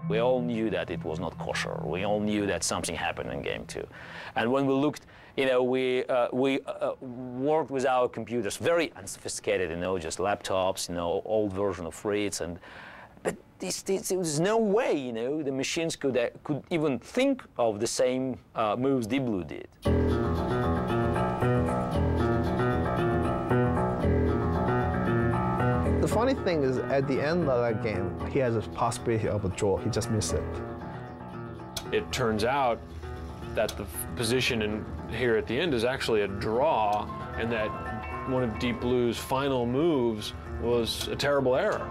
We all knew that it was not kosher. We all knew that something happened in game two. And when we looked, we worked with our computers, very unsophisticated, just laptops, old version of Fritz, but there was no way, the machines could even think of the same moves Deep Blue did. The funny thing is, at the end of that game, he has a possibility of a draw. He just missed it. It turns out that the position here at the end is actually a draw, and that one of Deep Blue's final moves was a terrible error,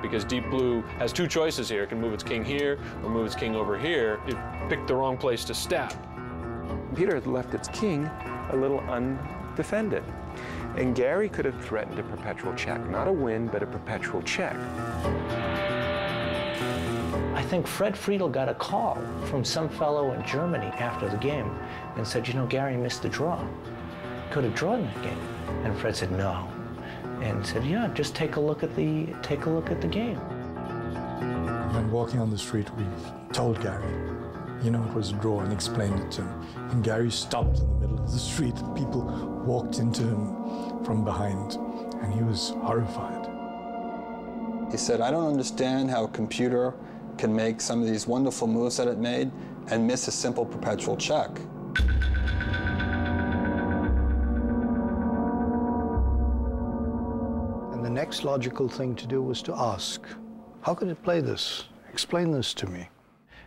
because Deep Blue has two choices here. It can move its king here or move its king over here. It picked the wrong place to step. Peter had left its king a little undefended. And Gary could have threatened a perpetual check. Not a win, but a perpetual check. I think Fred Friedel got a call from some fellow in Germany after the game and said, Gary missed the draw. Could have drawn that game. And Fred said, no. And said, yeah, just take a look at the game. When walking on the street, we told Gary, it was a draw, and explained it to him. And Gary stopped in the middle of the street. People walked into him from behind, and he was horrified. He said, I don't understand how a computer can make some of these wonderful moves that it made and miss a simple perpetual check. And the next logical thing to do was to ask, how could it play this? Explain this to me.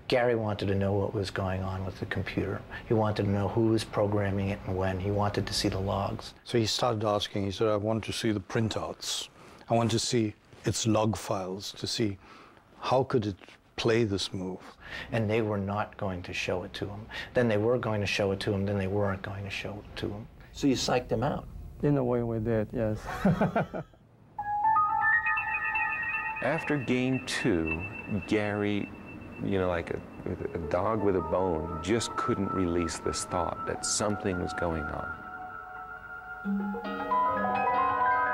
Gary wanted to know what was going on with the computer. He wanted to know who was programming it and when. He wanted to see the logs. So he started asking, he said, I want to see the printouts. I want to see its log files to see how could it play this move. And they were not going to show it to him. Then they were going to show it to him, then they weren't going to show it to him. So you psyched him out. In a way we did, yes. After game two, Gary, like a dog with a bone, just couldn't release this thought that something was going on.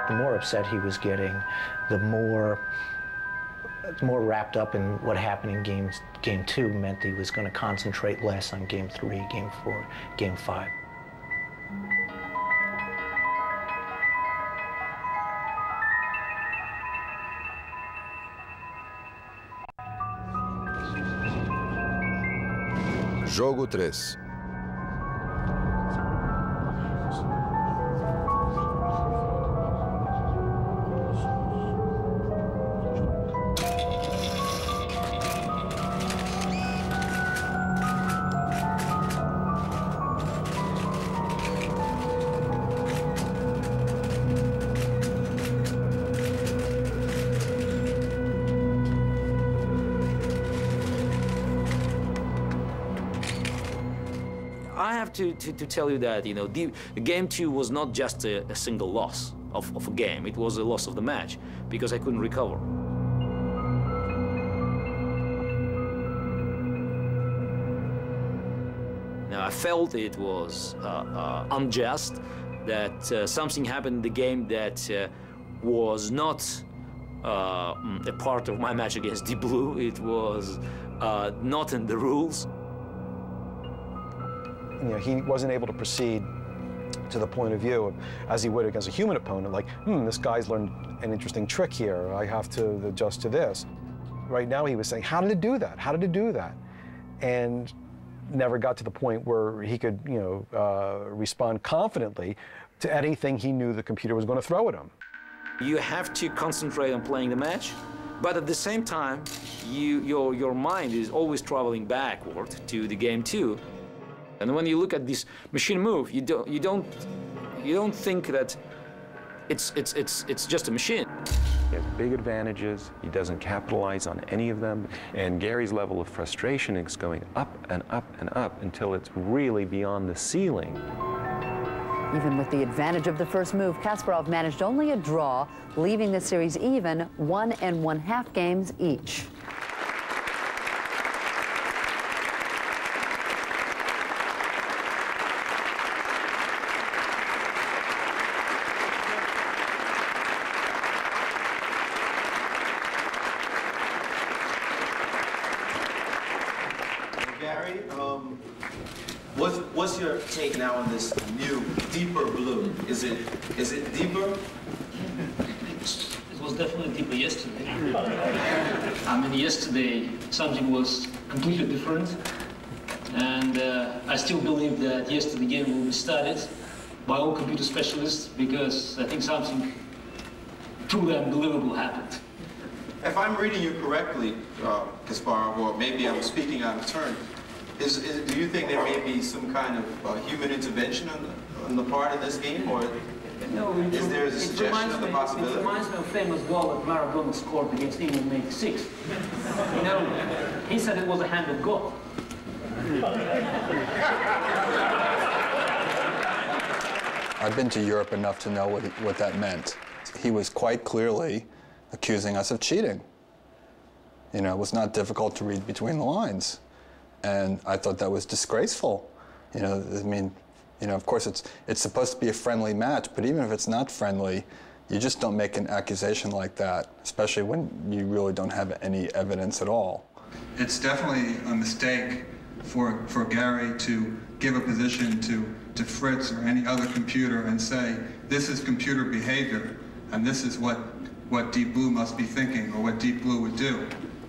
The more upset he was getting, the more wrapped up in what happened in game two meant that he was going to concentrate less on game three, game four, game five. Jogo 3. I have to tell you that, game two was not just a single loss of a game. It was a loss of the match, because I couldn't recover. Now, I felt it was unjust, that something happened in the game that was not a part of my match against Deep Blue. It was not in the rules. He wasn't able to proceed to the point of view of, as he would against a human opponent, like, this guy's learned an interesting trick here. I have to adjust to this. Right now, he was saying, how did it do that? How did it do that? And never got to the point where he could, respond confidently to anything he knew the computer was going to throw at him. You have to concentrate on playing the match, but at the same time, your mind is always traveling backward to the game two. And when you look at this machine move, you don't think that it's just a machine. He has big advantages. He doesn't capitalize on any of them. And Gary's level of frustration is going up and up and up until it's really beyond the ceiling. Even with the advantage of the first move, Kasparov managed only a draw, leaving the series even 1 1/2 games each. Gary, what's your take now on this new, deeper blue? Is it deeper? It was definitely deeper yesterday. I mean, yesterday something was completely different, and I still believe that yesterday game will be studied by all computer specialists because I think something truly unbelievable happened. If I'm reading you correctly, Kasparov, or maybe I'm speaking out of turn, do you think there may be some kind of human intervention on the part of this game, or no, is there a suggestion of the possibility? It reminds me of a famous goal that Maradona scored against England in '86. You know, he said it was a hand of God. I've been to Europe enough to know what that meant. He was quite clearly accusing us of cheating. You know, it was not difficult to read between the lines. And I thought that was disgraceful. You know, I mean, you know, of course it's supposed to be a friendly match, but even if it's not friendly, you just don't make an accusation like that, especially when you really don't have any evidence at all. It's definitely a mistake for Gary to give a position to Fritz or any other computer and say, this is computer behavior, and this is what Deep Blue must be thinking, or what Deep Blue would do.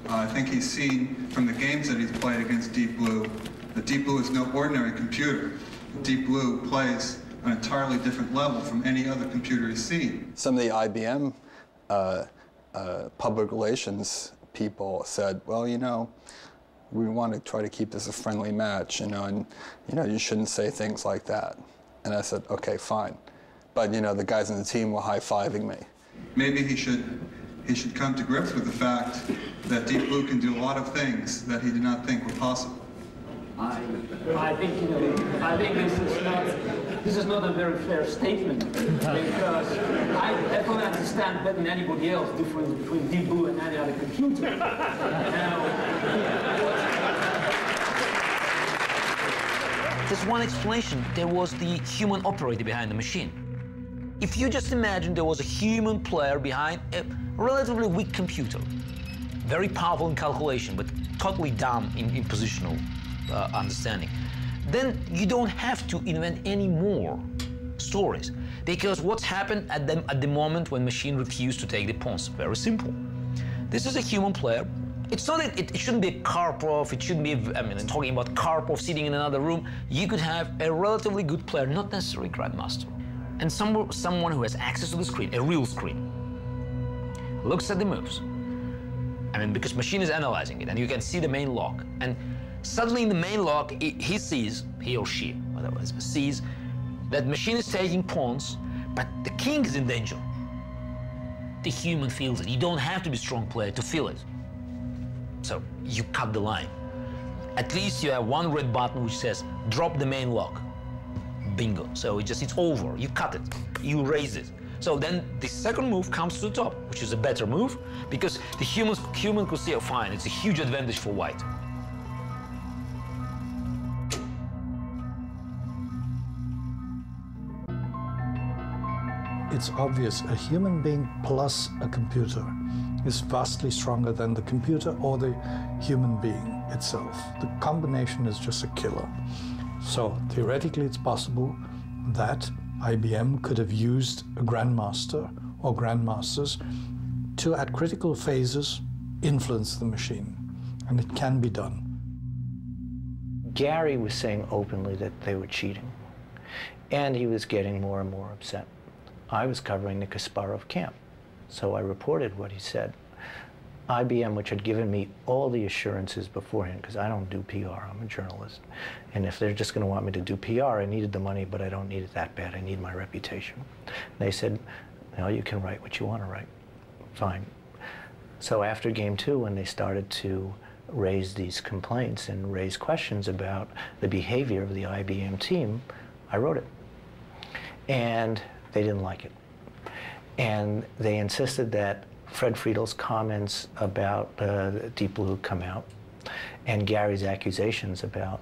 I think he's seen from the games that he's played against Deep Blue that Deep Blue is no ordinary computer. Deep Blue plays an entirely different level from any other computer he's seen. Some of the IBM public relations people said, well, you know, we want to try to keep this a friendly match, you know, and, you know, you shouldn't say things like that. And I said, okay, fine. But, you know, the guys on the team were high-fiving me. Maybe he should come to grips with the fact that Deep Blue can do a lot of things that he did not think were possible. I think, you know, I think this is not a very fair statement because I definitely understand better than anybody else the difference between Deep Blue and any other computer. There's one explanation. There was the human operator behind the machine. If you just imagine there was a human player behind a relatively weak computer, very powerful in calculation, but totally dumb in positional understanding, then you don't have to invent any more stories. Because what's happened at the moment when machine refused to take the pawns? Very simple. This is a human player. It's not it shouldn't be Kasparov, it shouldn't be, I mean, I'm talking about Karpov sitting in another room. You could have a relatively good player, not necessarily grandmaster, and someone who has access to the screen, a real screen, looks at the moves. I mean, because machine is analyzing it, and you can see the main log. And suddenly in the main log, he or she, whatever, sees that machine is taking pawns, but the king is in danger. The human feels it. You don't have to be a strong player to feel it. So you cut the line. At least you have one red button which says, drop the main log. Bingo. So it's over. You cut it. You raise it. So then the second move comes to the top, which is a better move, because the human could see, oh, fine, it's a huge advantage for white. It's obvious a human being plus a computer is vastly stronger than the computer or the human being itself. The combination is just a killer. So theoretically it's possible that IBM could have used a grandmaster or grandmasters to, at critical phases, influence the machine. And it can be done. Gary was saying openly that they were cheating. And he was getting more and more upset. I was covering the Kasparov camp, so I reported what he said. IBM, which had given me all the assurances beforehand, because I don't do PR, I'm a journalist. And if they're just going to want me to do PR, I needed the money, but I don't need it that bad. I need my reputation. They said, no, you can write what you want to write. Fine. So after game 2, when they started to raise these complaints and raise questions about the behavior of the IBM team, I wrote it. And they didn't like it. And they insisted that Fred Friedel's comments about Deep Blue come out, and Gary's accusations about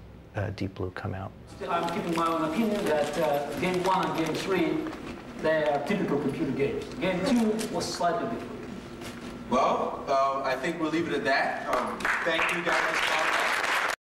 Deep Blue come out. Still, I'm keeping my own opinion that game 1 and game 3, they are typical computer games. Game 2 was slightly different. Well, I think we'll leave it at that. Thank you guys.